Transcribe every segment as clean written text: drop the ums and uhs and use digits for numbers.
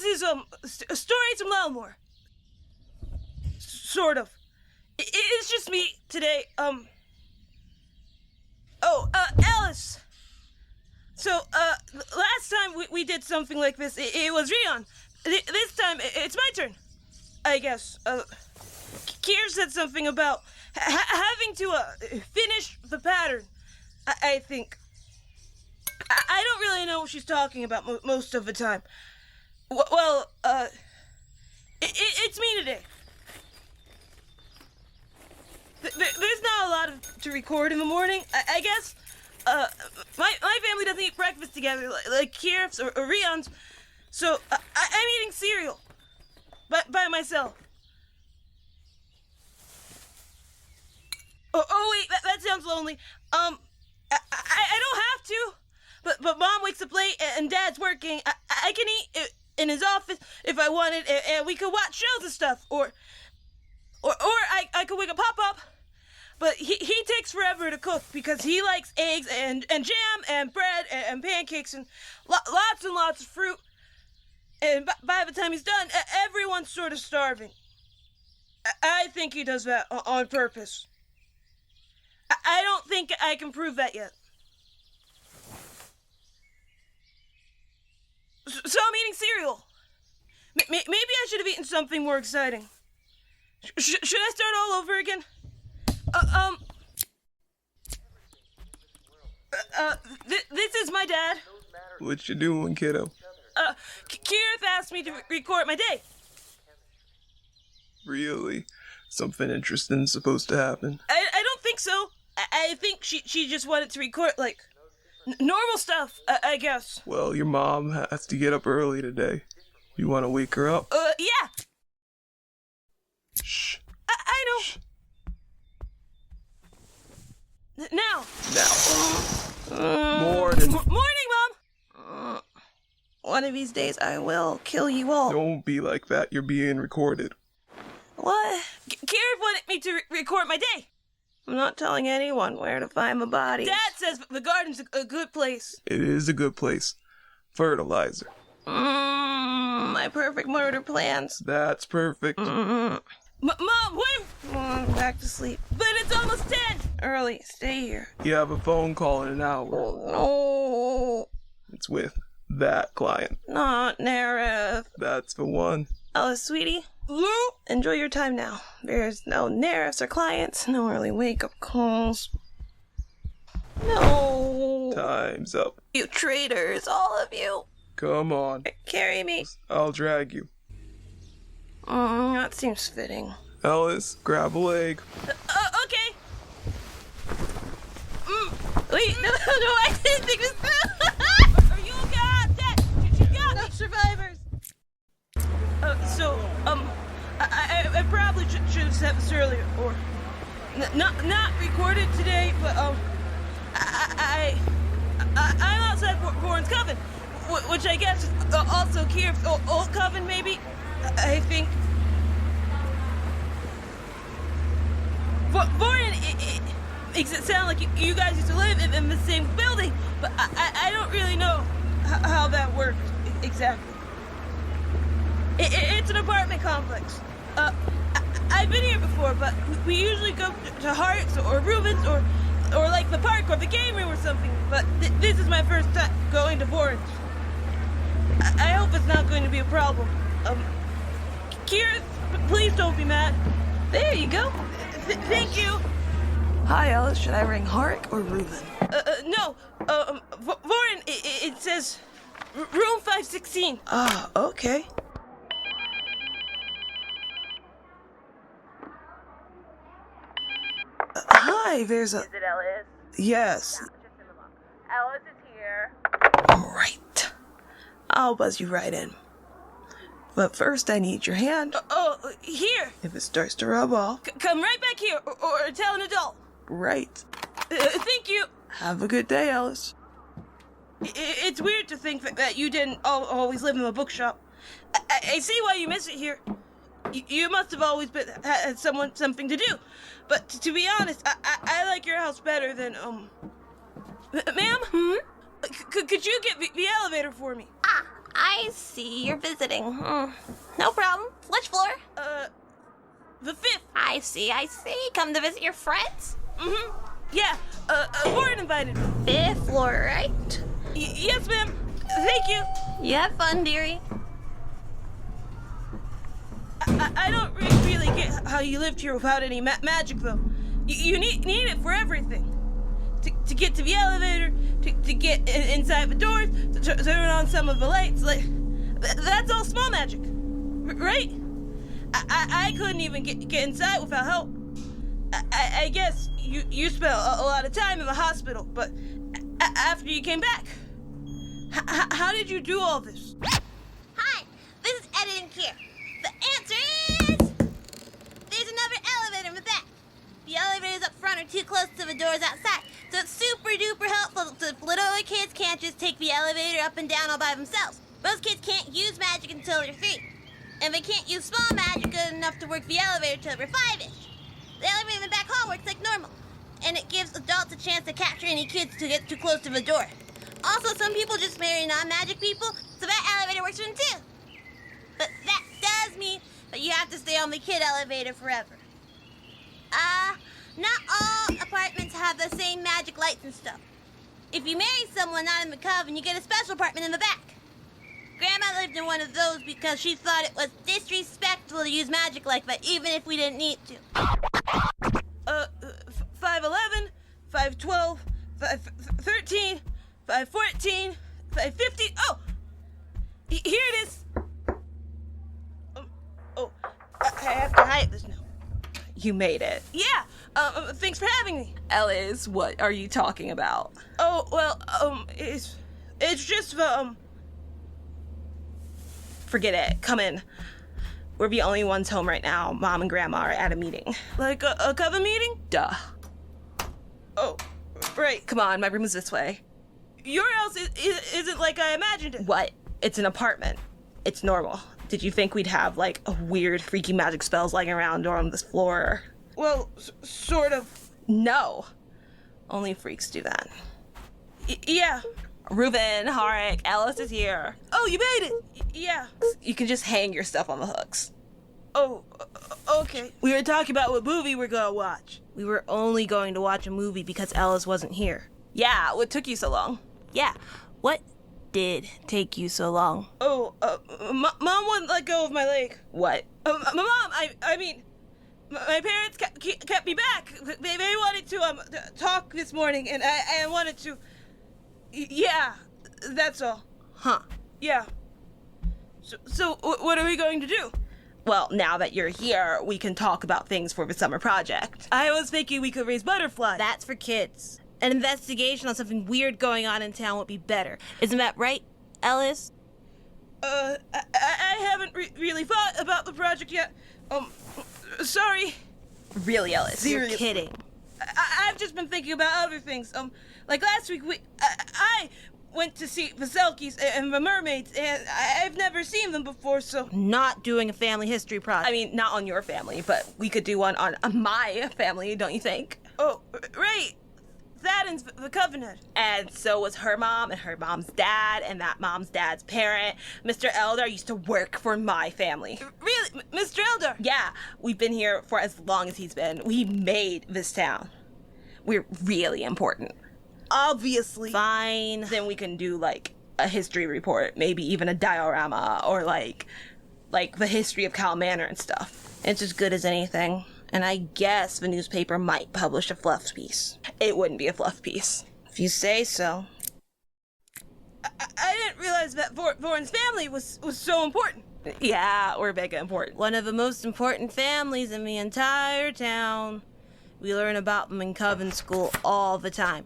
This is, stories from Ylelmore. Sort of. It's just me today, Elas. So, last time we did something like this, it was Rion. This time, it's my turn, I guess. Kier said something about having to, finish the pattern, I think. I don't really know what she's talking about most of the time. Well, it's me today. There's not a lot to record in the morning, I guess. My family doesn't eat breakfast together like Kier's or Rion's, so I'm eating cereal by myself. Oh wait, that sounds lonely. I don't have to, but Mom wakes up late and Dad's working. I can eat in his office if I wanted, and we could watch shows and stuff, or I could wake up Pop-Up. But he takes forever to cook because he likes eggs and jam and bread and pancakes and lots of fruit. And by the time he's done, everyone's sort of starving. I think he does that on purpose. I don't think I can prove that yet. So I'm eating cereal. Maybe I should have eaten something more exciting. Should I start all over again? This is my dad. What you doing, kiddo? Kirith asked me to record my day. Really? Something interesting's supposed to happen? I don't think so. I think she just wanted to record, like, normal stuff, I guess. Well, your mom has to get up early today. You want to wake her up? Yeah. Shh. I know. Shh. Now. Morning, Mom! One of these days I will kill you all. Don't be like that. You're being recorded. What? Kirith wanted me to record my day. I'm not telling anyone where to find the bodies. Dad says the garden's a good place. It is a good place. Fertilizer. My perfect murder plans. That's perfect. Mom, wait! Back to sleep. But it's almost 10! Early, stay here. You have a phone call in an hour. Oh, no. It's with that client. Not Nereth. That's the one. Elas, sweetie. Enjoy your time now. There's no Nereths or clients, no early wake-up calls. No. Time's up. You traitors, all of you. Come on. Carry me. I'll drag you. That seems fitting. Elas, grab a leg. Okay. Wait, no, I didn't think this through. Are you okay? Dad, you got me. No survivors. I probably should have said this earlier, or not recorded today, but I'm outside Warren's coven, which I guess is also Kier's old coven, maybe. I think. Warren, it makes it sound like you guys used to live in the same building, but I don't really know how that worked exactly. It's an apartment complex. I've been here before, but we usually go to Hart's or Reuben's or like the park or the game room or something. But this is my first time going to Warren's. I hope it's not going to be a problem. Kira, please don't be mad. There you go. Thank you. Hi, Elas. Should I ring Hark or Reuben? No. Warren, it says room 516. Ah, okay. Hi, there's a... Is it Elas? Yes. Just in the box. Elas is here. Right. I'll buzz you right in. But first I need your hand. Here. If it starts to rub off. Come right back here, or tell an adult. Right. Thank you. Have a good day, Elas. It's weird to think that you didn't always live in the bookshop. I see why you miss it here. You must have always had something to do. But to be honest, I like your house better than, Ma'am? Hmm? Could you get the elevator for me? I I see. You're visiting. No problem. Which floor? The 5th. I see. Come to visit your friends? Yeah, Warren invited me. 5th floor, right? Yes, ma'am. Thank you. You have fun, dearie. I don't really get how you lived here without any magic, though. You need it for everything. To get to the elevator, to get inside the doors, to turn on some of the lights. Like, that's all small magic, right? I couldn't even get inside without help. I guess you spent a lot of time in the hospital, but after you came back, how did you do all this? Hi, this is editing here. The answer is... There's another elevator in the back. The elevators up front are too close to the doors outside, so it's super duper helpful so little kids can't just take the elevator up and down all by themselves. Most kids can't use magic until they're 3. And they can't use small magic good enough to work the elevator till they're 5-ish. The elevator in the back hall works like normal, and it gives adults a chance to capture any kids to get too close to the door. Also, some people just marry non-magic people, so that elevator works for them too. But that does mean that you have to stay on the kid elevator forever. Not all apartments have the same magic lights and stuff. If you marry someone not in the coven, you get a special apartment in the back. Grandma lived in one of those because she thought it was disrespectful to use magic like that, even if we didn't need to. 511, 512, 513, 514, 515. Oh! Here it is. I have to hide this now. You made it. Yeah, thanks for having me. Elas, what are you talking about? Oh, well, it's just the, Forget it. Come in. We're the only ones home right now. Mom and Grandma are at a meeting. Like a coven meeting? Duh. Oh, right. Come on, my room is this way. Your house isn't like I imagined it. What? It's an apartment. It's normal. Did you think we'd have, like, a weird, freaky magic spells lying around or on this floor? Well, sort of. No. Only freaks do that. Yeah. Reuben, Harik, Elas is here. Oh, you made it. Yeah. You can just hang your stuff on the hooks. Oh, okay. We were talking about what movie we're gonna watch. We were only going to watch a movie because Elas wasn't here. Yeah, what took you so long? Yeah. What did take you so long? Oh, Mom wouldn't let go of my leg. What? My mom, I mean, my parents kept me back. They wanted to talk this morning, and I wanted to. Yeah, that's all. Huh. Yeah. So what are we going to do? Well, now that you're here, we can talk about things for the summer project. I was thinking we could raise butterflies. That's for kids. An investigation on something weird going on in town would be better. Isn't that right, Elas? I haven't really thought about the project yet. Sorry. Really, Elas? You're kidding. I've just been thinking about other things. Like last week, I went to see the Selkies and the mermaids, and I've never seen them before, so... Not doing a family history project. I mean, not on your family, but we could do one on my family, don't you think? Oh, right. That and the Covenant. And so was her mom and her mom's dad and that mom's dad's parent. Mr. Elder used to work for my family. Really? Mr. Elder? Yeah, we've been here for as long as he's been. We made this town. We're really important. Obviously. Fine. Then we can do, like, a history report, maybe even a diorama, or, like the history of Cal Manor and stuff. It's as good as anything. And I guess the newspaper might publish a fluff piece. It wouldn't be a fluff piece. If you say so. I didn't realize that Voren's family was so important. Yeah, we're mega important. One of the most important families in the entire town. We learn about them in Coven School all the time.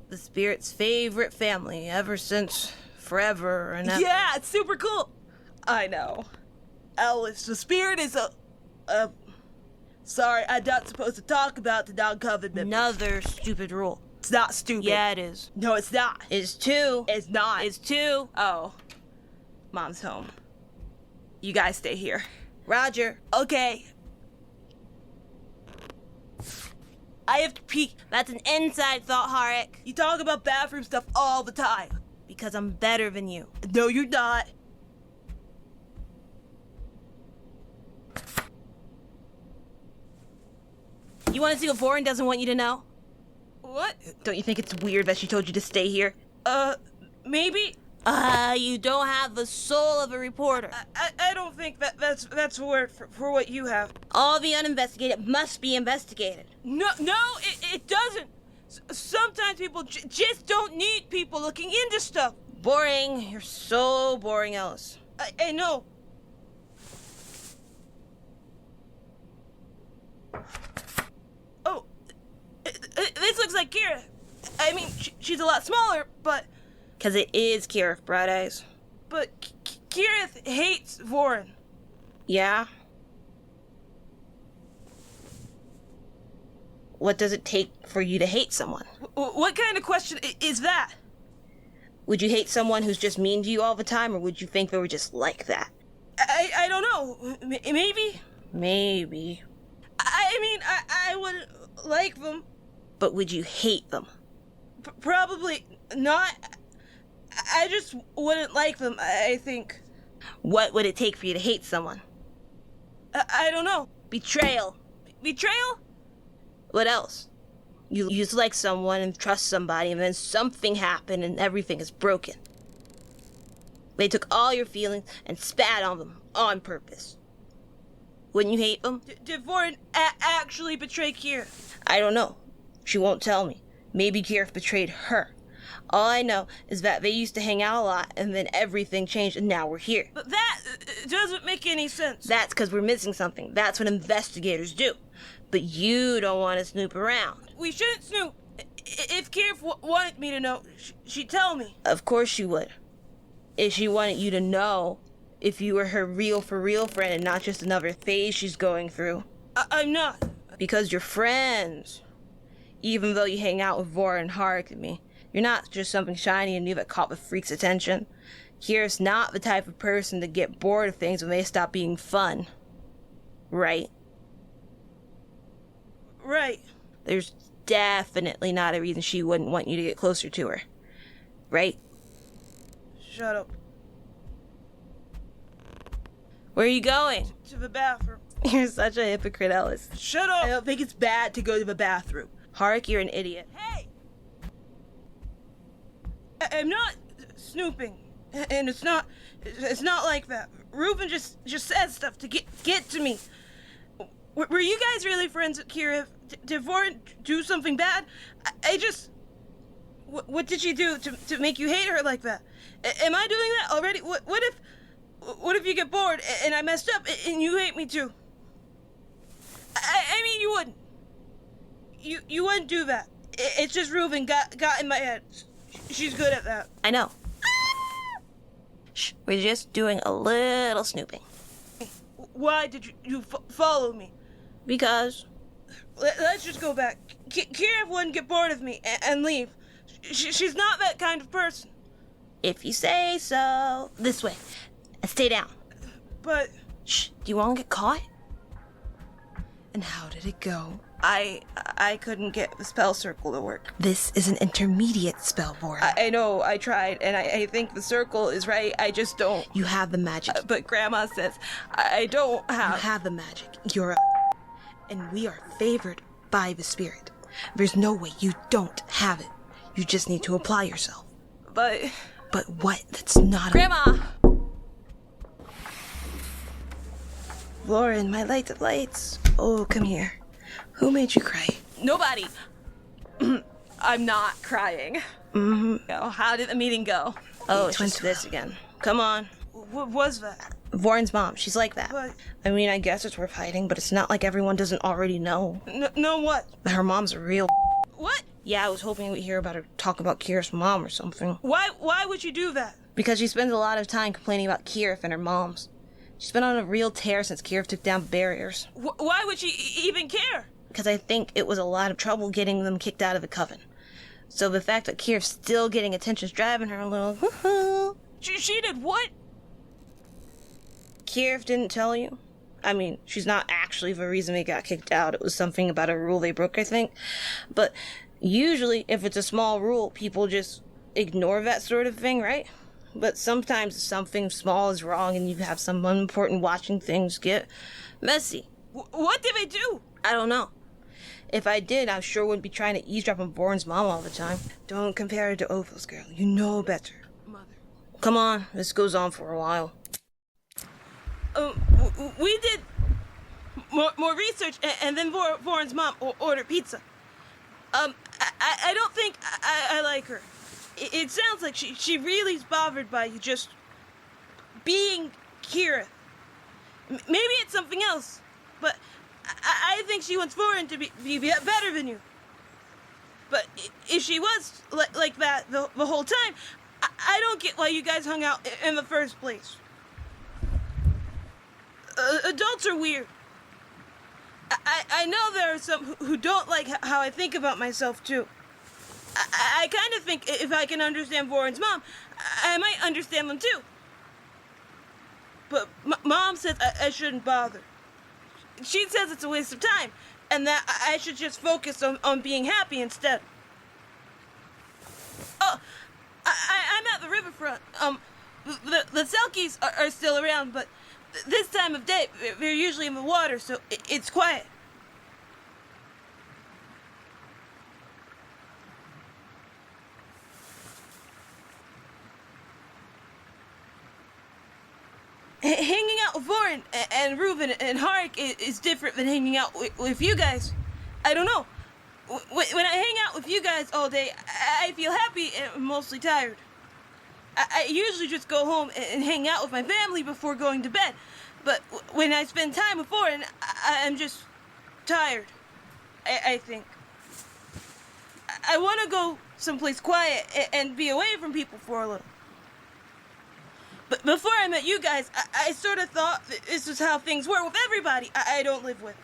The Spirit's favorite family ever since forever and ever. Yeah, it's super cool. I know. Elas, the Spirit is Sorry, I'm not supposed to talk about the non-Coven members. Another stupid rule. It's not stupid. Yeah, it is. No, it's not. It's 2. It's not. It's 2. Oh. Mom's home. You guys stay here. Roger. Okay. I have to pee. That's an inside thought, Harik. You talk about bathroom stuff all the time. Because I'm better than you. No, you're not. You want to see what Voren doesn't want you to know? What? Don't you think it's weird that she told you to stay here? Maybe? You don't have the soul of a reporter. I don't think that's a word for what you have. All the uninvestigated must be investigated. No, it doesn't. Sometimes people just don't need people looking into stuff. Boring. You're so boring, Ellis. I know. Oh, this looks like Kira. I mean, she's a lot smaller, but... Because it is Kirith, Bright Eyes. But Kirith hates Voren. Yeah? What does it take for you to hate someone? What kind of question is that? Would you hate someone who's just mean to you all the time, or would you think they were just like that? I don't know. Maybe? Maybe. I mean, I wouldn't like them. But would you hate them? Probably not. I just wouldn't like them, I think. What would it take for you to hate someone? I don't know. Betrayal. Betrayal? What else? You used to like someone and trust somebody, and then something happened and everything is broken. They took all your feelings and spat on them on purpose. Wouldn't you hate them? Did Voren actually betray Kira? I don't know. She won't tell me. Maybe Kirith betrayed her. All I know is that they used to hang out a lot, and then everything changed, and now we're here. But that doesn't make any sense. That's because we're missing something. That's what investigators do. But you don't want to snoop around. We shouldn't snoop. If Kirith wanted me to know, she'd tell me. Of course she would. If she wanted you to know, if you were her real for real friend and not just another phase she's going through. I'm not. Because you're friends. Even though you hang out with Vora and Harik and me, you're not just something shiny and new that caught the freak's attention. Kira's not the type of person to get bored of things when they stop being fun. Right? Right. There's definitely not a reason she wouldn't want you to get closer to her. Right? Shut up. Where are you going? To the bathroom. You're such a hypocrite, Ellis. Shut up! I don't think it's bad to go to the bathroom. Harik, you're an idiot. Hey! I'm not snooping. And it's not like that. Reuben just said stuff to get to me. Were you guys really friends with Kira? Did Voren do something bad? I just... What did she do to make you hate her like that? Am I doing that already? What if you get bored and I messed up and you hate me too? I mean, you wouldn't. You wouldn't do that. It's just Reuben got in my head. She's good at that. I know. Shh, we're just doing a little snooping. Why did you follow me? Because... Let's just go back. Kira wouldn't get bored of me and leave. She's not that kind of person. If you say so. This way. And stay down. But... Shh, do you want to get caught? And how did it go? I couldn't get the spell circle to work. This is an intermediate spell, Vora. I know, I tried, and I think the circle is right, I just don't. You have the magic. But Grandma says I don't have... You have the magic. You're a... And we are favored by the spirit. There's no way you don't have it. You just need to apply yourself. But what? That's not... Grandma! Lauren, my light of lights. Oh, come here. Who made you cry? Nobody. I'm not crying. Mm-hmm. Oh, how did the meeting go? Oh, it's just this again. Come on. What was that? Voren's mom. She's like that. But... I mean, I guess it's worth hiding, but it's not like everyone doesn't already know. Know what? Her mom's a real... What? Yeah, I was hoping we'd hear about her talk about Kira's mom or something. Why would you do that? Because she spends a lot of time complaining about Kirith and her moms. She's been on a real tear since Kirith took down barriers. Why would she even care? Because I think it was a lot of trouble getting them kicked out of the coven. So the fact that Kirith's still getting attention's driving her a little... Woohoo! She did what? Kirith didn't tell you? I mean, she's not actually the reason they got kicked out. It was something about a rule they broke, I think. But usually, if it's a small rule, people just ignore that sort of thing, right? But sometimes something small is wrong and you have someone important watching things get messy. What did they do? I don't know. If I did, I sure wouldn't be trying to eavesdrop on Bourne's mom all the time. Don't compare her to Ophal's girl. You know better. Mother. Come on, this goes on for a while. We did more research, and then Bourne's mom ordered pizza. I don't think I like her. It sounds like she really is bothered by you just being Kira. Maybe it's something else, but I think she wants Warren to be better than you. But if she was like that the whole time, I don't get why you guys hung out in the first place. Adults are weird. I know there are some who don't like how I think about myself, too. I kind of think if I can understand Warren's mom, I might understand them, too. But Mom says I shouldn't bother. She says it's a waste of time, and that I should just focus on being happy instead. Oh, I'm at the riverfront. The Selkies are still around, but this time of day, they're usually in the water, so it's quiet. Hanging out with Warren and Reuben and Hark is different than hanging out with you guys. I don't know. When I hang out with you guys all day, I feel happy and mostly tired. I usually just go home and hang out with my family before going to bed. But when I spend time with Warren, I'm just tired, I think. I want to go someplace quiet and be away from people for a little. But before I met you guys, I sort of thought that this was how things were with everybody I don't live with.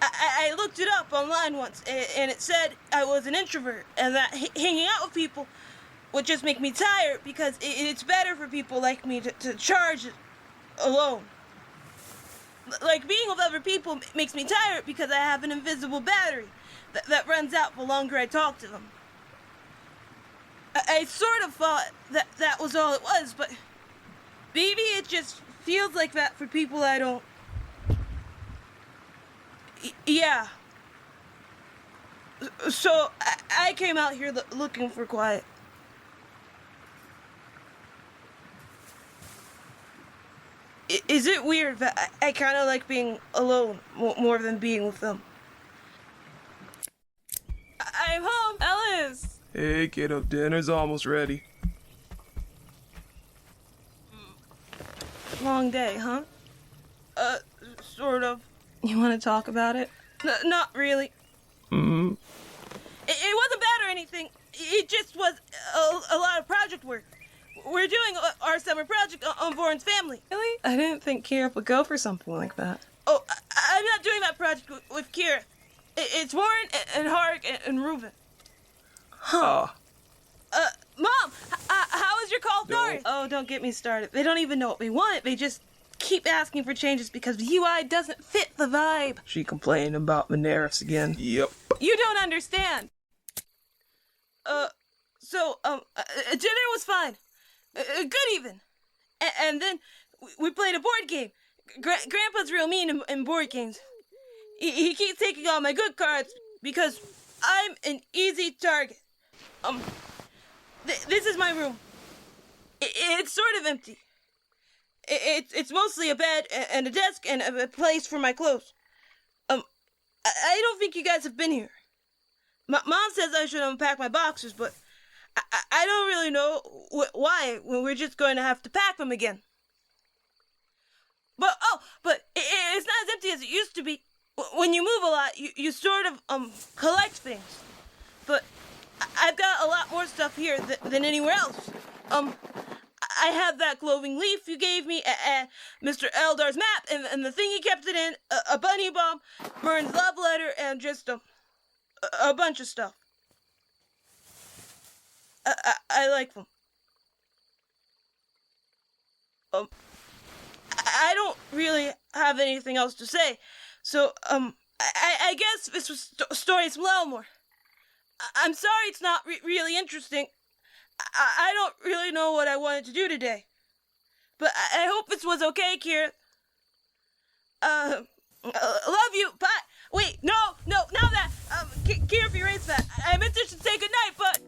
I looked it up online once, and it said I was an introvert, and that hanging out with people would just make me tired because it's better for people like me to charge alone. Like, being with other people makes me tired because I have an invisible battery that runs out the longer I talk to them. I sort of thought that was all it was, but maybe it just feels like that for people I don't... Yeah. So, I came out here looking for quiet. Is it weird that I kind of like being alone more than being with them? I'm home, Elas! Hey, kiddo, dinner's almost ready. Long day, huh? Sort of. You want to talk about it? Not really. Mm-hmm. It wasn't bad or anything. It just was a lot of project work. We're doing our summer project on Warren's family. Really? I didn't think Kira would go for something like that. Oh, I'm not doing that project with Kira. It's Warren and Hark and Reuben. Huh. Mom, how was your call No. North? Oh, don't get me started. They don't even know what we want. They just keep asking for changes because the UI doesn't fit the vibe. She complained about the nerfs again. Yep. You don't understand. Dinner was fine. Good even. And then we played a board game. Grandpa's real mean in board games. He keeps taking all my good cards because I'm an easy target. This is my room. It's sort of empty. It's mostly a bed and a desk and a place for my clothes. I don't think you guys have been here. Mom says I should unpack my boxes, but I don't really know why when we're just going to have to pack them again. But it's not as empty as it used to be. When you move a lot, you sort of collect things. But I've got a lot more stuff here than anywhere else. I have that glowing leaf you gave me, Mr. Eldar's map, and the thing he kept it in, a bunny bomb, Mern's love letter, and just a bunch of stuff. I like them. I don't really have anything else to say, so, I guess this was stories from Ylelmore. I'm sorry it's not really interesting. I don't really know what I wanted to do today. But I hope this was okay, Kira. Love you, bye. Wait, no, not that. care if you erase that. I meant to say goodnight, but...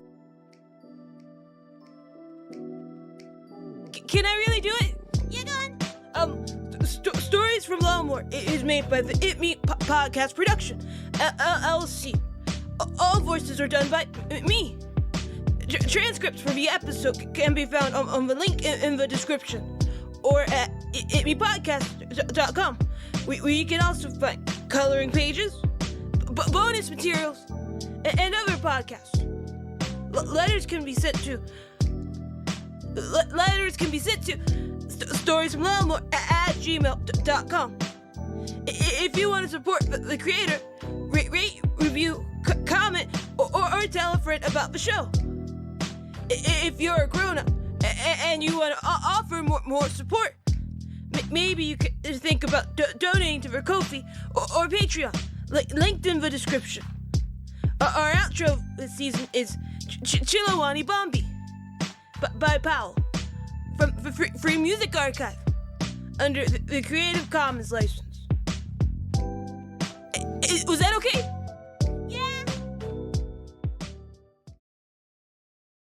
Can I really do it? Yeah, go on. Stories from Ylelmore is made by the It Me Podcast Production, LLC. All voices are done by me. Transcripts for the episode can be found on the link in the description or at itmepodcast.com, where you can also find coloring pages, bonus materials, and other podcasts. Letters can be sent to stories from Ylelmore at gmail.com. If you want to support the creator, rate, review, comment, or tell a friend about the show. If you're a grown-up and you want to offer more support, maybe you could think about donating to Ko-fi or Patreon, linked in the description. Our outro this season is Chilawani Bombi by Powell from the Free Music Archive under the Creative Commons license. Was that okay?